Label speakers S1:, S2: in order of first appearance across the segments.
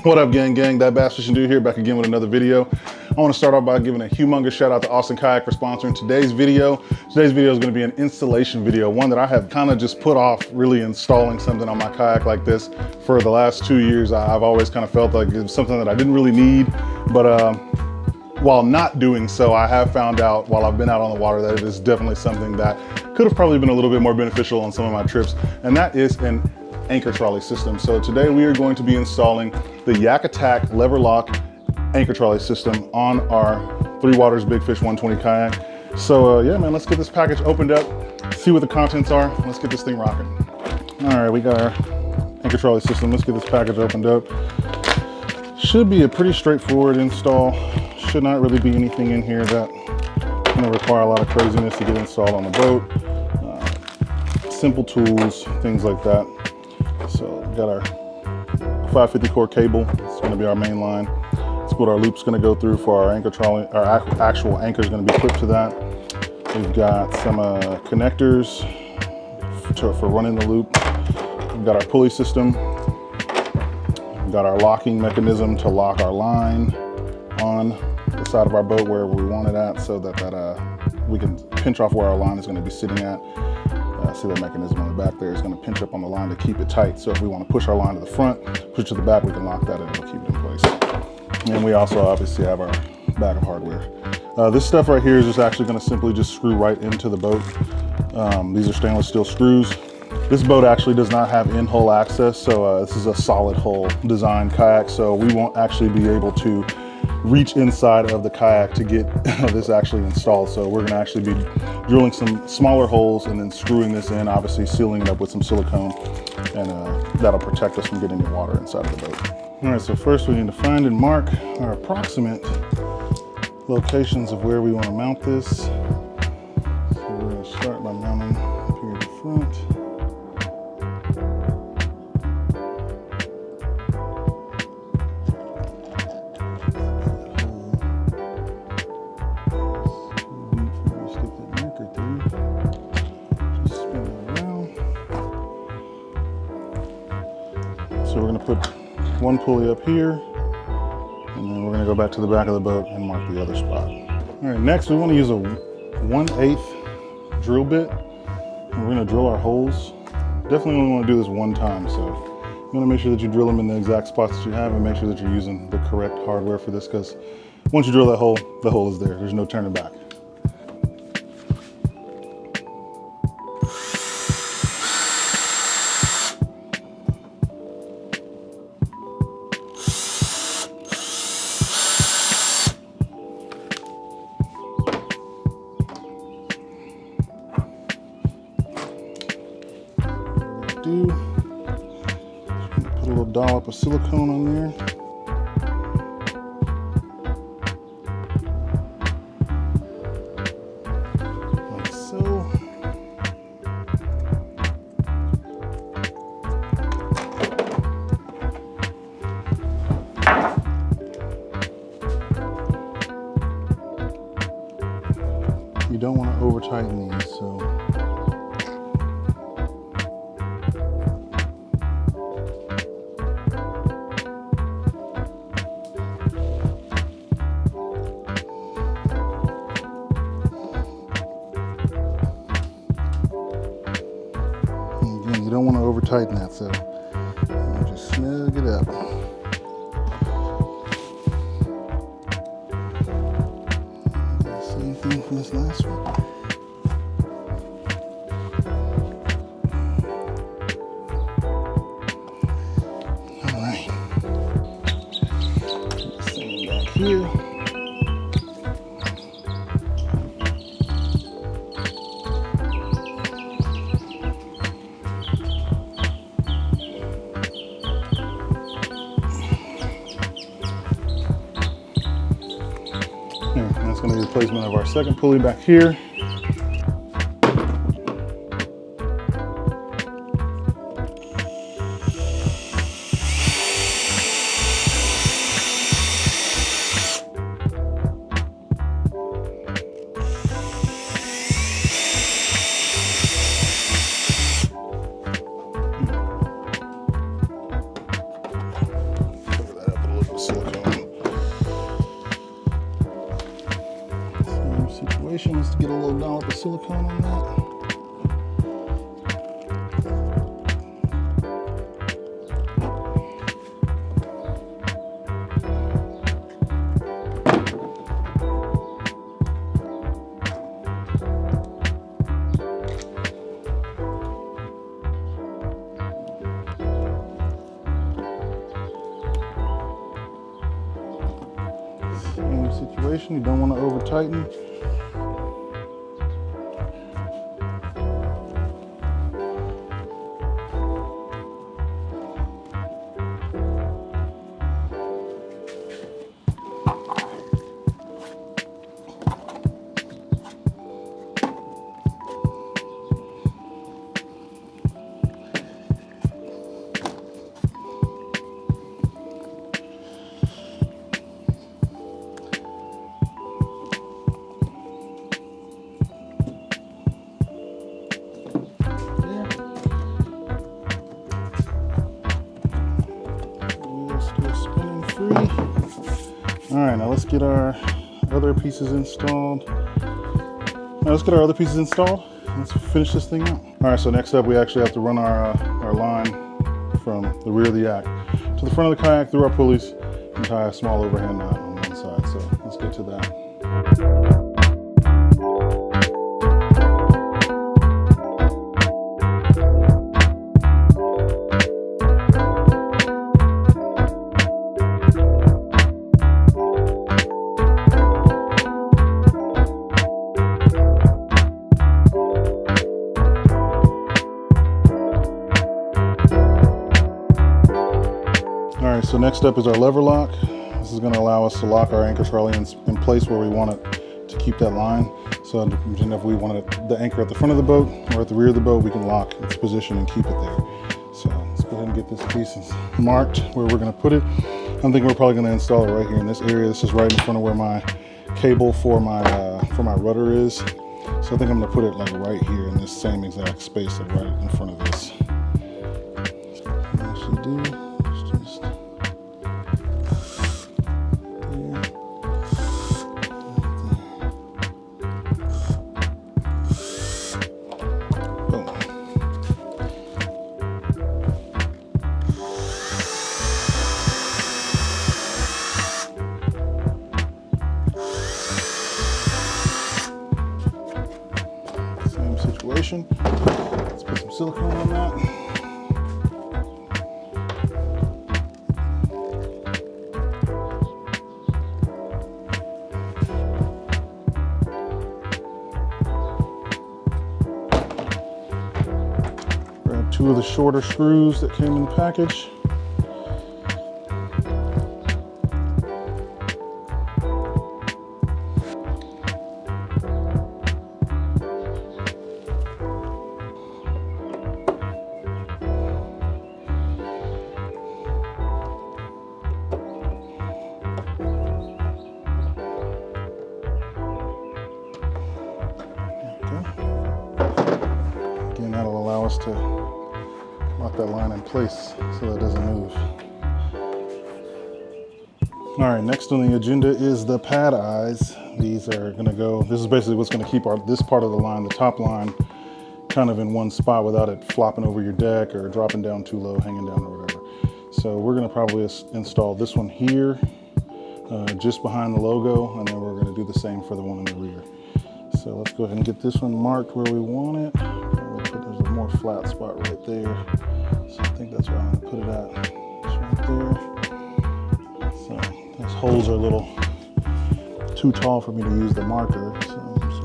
S1: What up, gang? That Bass Fishing Dude here, back again with another video. I want to start off by giving a humongous shout out to Austin Kayak for sponsoring today's video. Today's video is going to be an installation video, one that I have kind of just put off really installing something on my kayak like this for the last 2 years. I've always kind of felt like it was something that I didn't really need, but while not doing so, I have found out while I've been out on the water that it is definitely something that could have probably been a little bit more beneficial on some of my trips, and that is an anchor trolley system. So today we are going to be installing the Yak Attack lever lock anchor trolley system on our Three Waters Big Fish 120 kayak. So yeah, man, let's get this package opened up, see what the contents are. Let's get this thing rocking. All right, we got our anchor trolley system. Let's get this package opened up. Should be a pretty straightforward install. Should not really be anything in here that gonna require a lot of craziness to get installed on the boat. Simple tools, things like that. So we got our 550 core cable. It's going to be our main line. That's what our loop's going to go through for our anchor trolley. Our actual anchor is going to be clipped to that. We've got some connectors for running the loop. We've got our pulley system. We've got our locking mechanism to lock our line on the side of our boat wherever we want it at, so that we can pinch off where our line is going to be sitting at. See that mechanism on the back there is going to pinch up on the line to keep it tight. So if we want to push our line to the front, push it to the back, we can lock that and it'll keep it in place. And we also obviously have our bag of hardware. This stuff right here is just actually going to simply just screw right into the boat. These are stainless steel screws. This boat actually does not have in-hull access, so this is a solid hull design kayak, so we won't actually be able to reach inside of the kayak to get this actually installed. So we're going to actually be drilling some smaller holes and then screwing this in, obviously sealing it up with some silicone, and that'll protect us from getting any water inside of the boat. All right, so first we need to find and mark our approximate locations of where we want to mount this. So we're going to start by mounting up here at the front. So we're going to put one pulley up here, and then we're going to go back to the back of the boat and mark the other spot. All right, next we want to use a 1/8 drill bit. And we're going to drill our holes. Definitely only want to do this one time, so you want to make sure that you drill them in the exact spots that you have, and make sure that you're using the correct hardware for this, because once you drill that hole, the hole is there. There's no turning back. Put a little dollop of silicone on there. Like so. You don't want to over tighten these, so you don't want to over tighten that, so just snug it up. Same thing for this last one. All right. Put the same back here. That's going to be the replacement of our second pulley back here. situation. Let's get a little dollop of silicone on that. Same situation, you don't want to over tighten. All right, now let's get our other pieces installed. Let's finish this thing out. All right, so next up, we actually have to run our line from the rear of the yak to the front of the kayak through our pulleys and tie a small overhand knot on one side. So let's get to that. So next up is our lever lock. This is going to allow us to lock our anchor trolley in place where we want it to keep that line. So if we want the anchor at the front of the boat or at the rear of the boat, we can lock its position and keep it there. So let's go ahead and get this piece marked where we're going to put it. I'm thinking we're probably going to install it right here in this area. This is right in front of where my cable for my rudder is. So I think I'm going to put it like right here in this same exact space, like right in front of this. What I should do is just situation. Let's put some silicone on that. Grab 2 of the shorter screws that came in the package. Again, that'll allow us to lock that line in place so that it doesn't move. All right, next on the agenda is the pad eyes. These are gonna go, this is basically what's gonna keep this part of the line, the top line, kind of in one spot without it flopping over your deck or dropping down too low, hanging down or whatever. So we're gonna probably install this one here, just behind the logo, and then we're gonna do the same for the one in the rear. So let's go ahead and get this one marked where we want it. There's a more flat spot right there. So I think that's where I'm gonna put it at. It's right there. So those holes are a little too tall for me to use the marker. So I'm just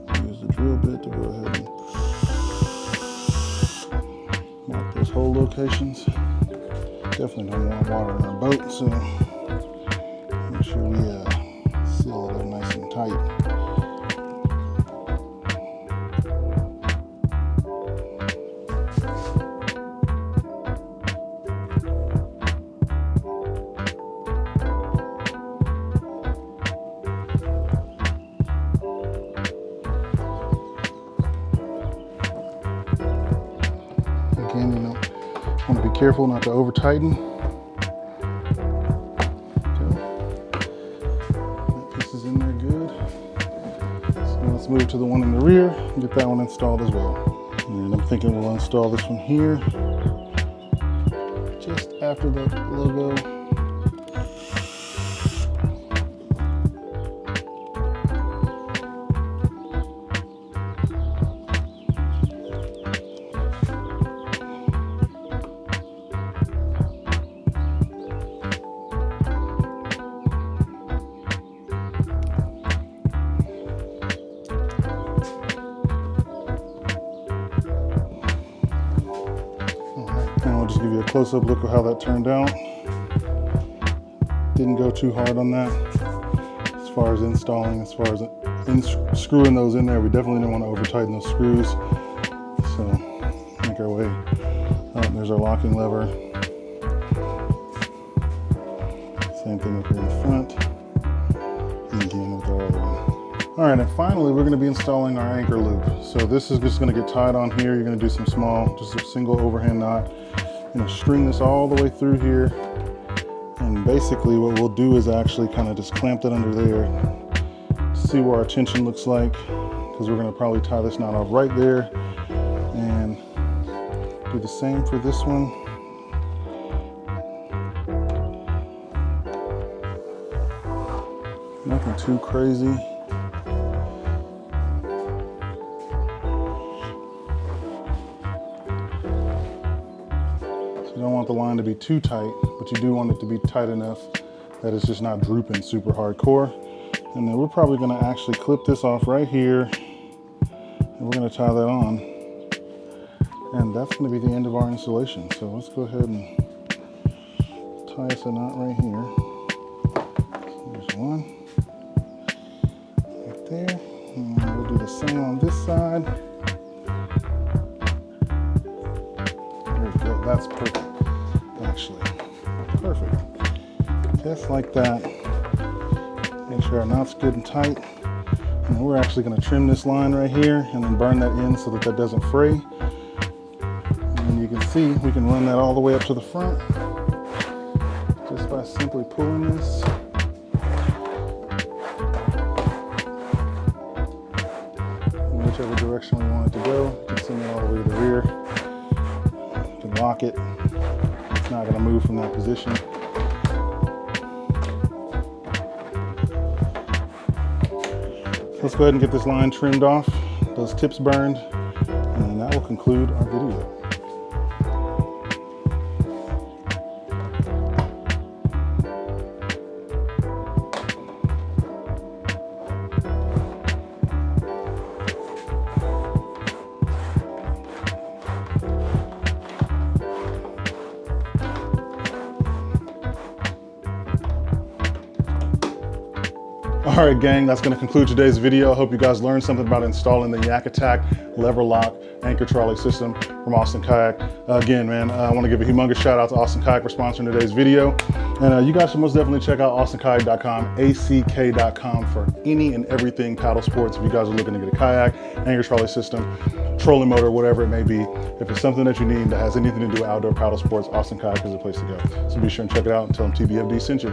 S1: gonna use the drill bit to go ahead and mark those hole locations. Definitely don't want water in our boat, so make sure we seal it up nice and tight. Again, you know, want to be careful not to over tighten. That piece is in there good. move to the one in the rear and get that one installed as well. And I'm thinking we'll install this one here, just after the logo. And I'll just give you a close-up look of how that turned out. Didn't go too hard on that as far as installing, as far as screwing those in there. We definitely didn't want to over-tighten those screws. So make our way up. There's our locking lever. Same thing up here in the front. And again with our other one. All right, and finally, we're going to be installing our anchor loop. So this is just going to get tied on here. You're going to do some small, just a single overhand knot. You're going to string this all the way through here. And basically what we'll do is actually kind of just clamp that under there, see what our tension looks like, because we're going to probably tie this knot off right there. And do the same for this one. Nothing too crazy. You don't want the line to be too tight, but you do want it to be tight enough that it's just not drooping super hardcore. And then we're probably going to actually clip this off right here, and we're going to tie that on. And that's going to be the end of our installation. So let's go ahead and tie us a knot right here. So there's one right there. And we'll do the same on this side. There we go. That's perfect. Actually, perfect. Just like that. Make sure our knot's good and tight. And then we're actually going to trim this line right here and then burn that in so that that doesn't fray. And you can see we can run that all the way up to the front just by simply pulling this. In whichever direction we want it to go. You can send it all the way to the rear. You can lock it. It's not going to move from that position. Let's go ahead and get this line trimmed off, those tips burned, and then that will conclude our video. All right, gang, that's going to conclude today's video. I hope you guys learned something about installing the Yak Attack lever lock anchor trolley system from Austin Kayak. Again, man, I want to give a humongous shout out to Austin Kayak for sponsoring today's video. And you guys should most definitely check out austinkayak.com, ACK.com for any and everything paddle sports. If you guys are looking to get a kayak, anchor trolley system, trolling motor, whatever it may be, if it's something that you need that has anything to do with outdoor paddle sports, Austin Kayak is the place to go. So be sure and check it out and tell them TBFD sent you.